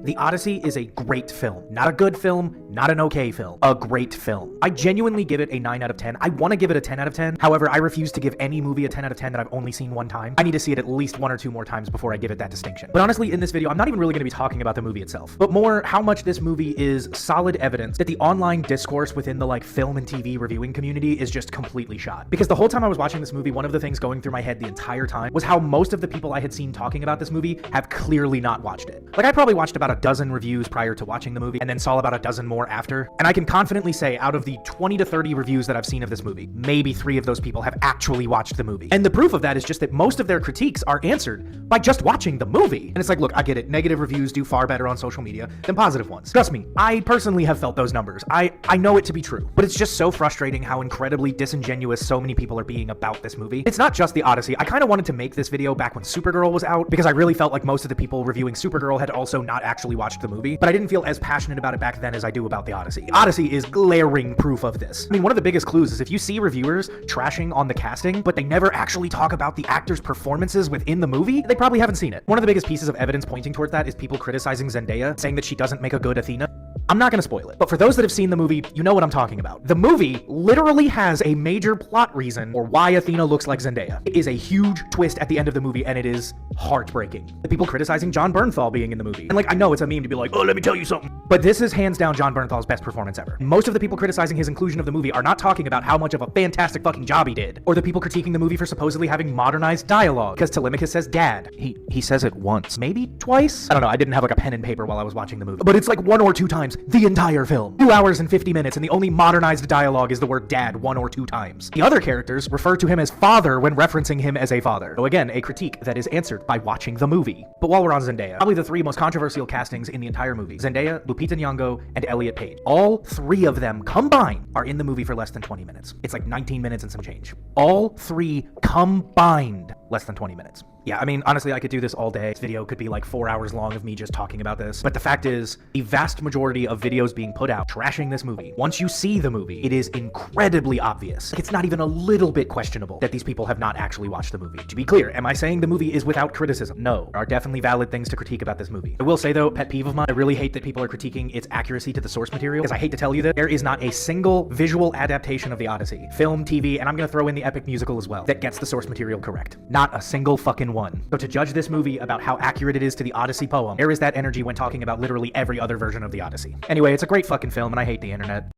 The Odyssey is a great film. Not a good film, not an okay film. A great film. I genuinely give it a 9 out of 10. I want to give it a 10 out of 10. However, I refuse to give any movie a 10 out of 10 that I've only seen one time. I need to see it at least 1 or 2 more times before I give it that distinction. But honestly, in this video, I'm not even really going to be talking about the movie itself, but more how much this movie is solid evidence that the online discourse within the film and TV reviewing community is just completely shot. Because the whole time I was watching this movie, one of the things going through my head the entire time was how most of the people I had seen talking about this movie have clearly not watched it. I probably watched about a dozen reviews prior to watching the movie and then saw about a dozen more after. And I can confidently say out of the 20 to 30 reviews that I've seen of this movie, maybe 3 of those people have actually watched the movie. And the proof of that is just that most of their critiques are answered by just watching the movie. And it's like, look, I get it. Negative reviews do far better on social media than positive ones. Trust me, I personally have felt those numbers. I know it to be true, but it's just so frustrating how incredibly disingenuous so many people are being about this movie. It's not just the Odyssey. I kind of wanted to make this video back when Supergirl was out because I really felt like most of the people reviewing Supergirl had also not actually watched the movie, but I didn't feel as passionate about it back then as I do about the Odyssey. The Odyssey is glaring proof of this. I mean, one of the biggest clues is if you see reviewers trashing on the casting, but they never actually talk about the actors' performances within the movie, they probably haven't seen it. One of the biggest pieces of evidence pointing toward that is people criticizing Zendaya, saying that she doesn't make a good Athena. I'm not gonna spoil it, but for those that have seen the movie, you know what I'm talking about. The movie literally has a major plot reason for why Athena looks like Zendaya. It is a huge twist at the end of the movie, and it is heartbreaking. The people criticizing Jon Bernthal being in the movie. And I know it's a meme to be like, oh, let me tell you something. But this is hands down Jon Bernthal's best performance ever. Most of the people criticizing his inclusion of the movie are not talking about how much of a fantastic fucking job he did, or the people critiquing the movie for supposedly having modernized dialogue, because Telemachus says dad. He says it once, maybe twice? I don't know, I didn't have a pen and paper while I was watching the movie. But it's 1 or 2 times the entire film. 2 hours and 50 minutes, and the only modernized dialogue is the word dad 1 or 2 times. The other characters refer to him as father when referencing him as a father. So again, a critique that is answered by watching the movie. But while we're on Zendaya, probably the 3 most controversial castings in the entire movie: Zendaya, Lupita Nyong'o, and Elliot Page. All 3 of them combined are in the movie for less than 20 minutes. It's 19 minutes and some change. All 3 combined less than 20 minutes. Yeah, I mean, honestly, I could do this all day. This video could be 4 hours long of me just talking about this. But the fact is, the vast majority of videos being put out trashing this movie, once you see the movie, it is incredibly obvious. It's not even a little bit questionable that these people have not actually watched the movie. To be clear, am I saying the movie is without criticism? No. There are definitely valid things to critique about this movie. I will say though, pet peeve of mine, I really hate that people are critiquing its accuracy to the source material, because I hate to tell you that there is not a single visual adaptation of the Odyssey, film, TV, and I'm gonna throw in the epic musical as well, that gets the source material correct. Not a single fucking one. So to judge this movie about how accurate it is to the Odyssey poem, there is that energy when talking about literally every other version of the Odyssey. Anyway, it's a great fucking film, and I hate the internet.